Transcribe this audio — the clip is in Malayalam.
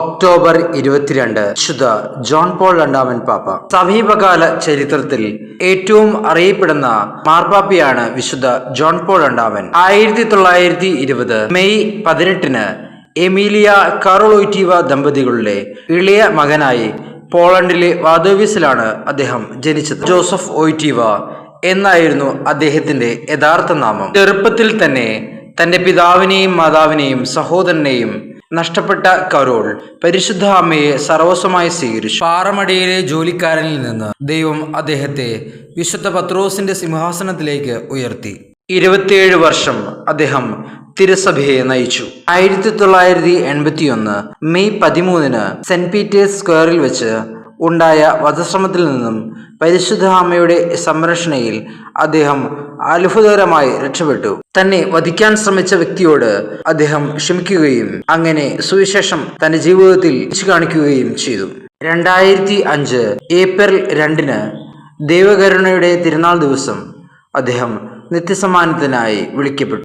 ഒക്ടോബർ 22 വിശുദ്ധ ജോൺ പോൾ രണ്ടാമൻ പാപ്പ. സമീപകാല ചരിത്രത്തിൽ ഏറ്റവും അറിയപ്പെടുന്ന മാർപ്പാപ്പയാണ് വിശുദ്ധ ജോൺ പോൾ രണ്ടാമൻ. 1920 മെയ് 18 എമീലിയ കാറോളോയ്റ്റീവ ദമ്പതികളുടെ ഇളയ മകനായി പോളണ്ടിലെ വാദോവിസിലാണ് അദ്ദേഹം ജനിച്ചത്. ജോസഫ് ഓയ്റ്റീവ എന്നായിരുന്നു അദ്ദേഹത്തിന്റെ യഥാർത്ഥ നാമം. ചെറുപ്പത്തിൽ തന്നെ തന്റെ പിതാവിനെയും മാതാവിനെയും സഹോദരനെയും നഷ്ടപ്പെട്ട കരോൾ പരിശുദ്ധ അമ്മയെ സർവസ്വമായി സ്വീകരിച്ചു. പാറമടയിലെ ജോലിക്കാരനിൽ നിന്ന് ദൈവം അദ്ദേഹത്തെ വിശുദ്ധ പത്രോസിന്റെ സിംഹാസനത്തിലേക്ക് ഉയർത്തി. 27 വർഷം അദ്ദേഹം തിരുസഭയെ നയിച്ചു. 1981 മെയ് 13 സെന്റ് പീറ്റേഴ്സ് സ്ക്വയറിൽ വെച്ച് ഉണ്ടായ വധശ്രമത്തിൽ നിന്നും പരിശുദ്ധ അമ്മയുടെ സംരക്ഷണയിൽ അദ്ദേഹം അത്ഭുതകരമായി രക്ഷപ്പെട്ടു. തന്നെ വധിക്കാൻ ശ്രമിച്ച വ്യക്തിയോട് അദ്ദേഹം ക്ഷമിക്കുകയും അങ്ങനെ സുവിശേഷം തന്റെ ജീവിതത്തിൽ കാണിക്കുകയും ചെയ്തു. 2005 ഏപ്രിൽ 2 ദൈവകരുണയുടെ തിരുനാൾ ദിവസം അദ്ദേഹം നിത്യസമ്മാനത്തിനായി വിളിക്കപ്പെട്ടു.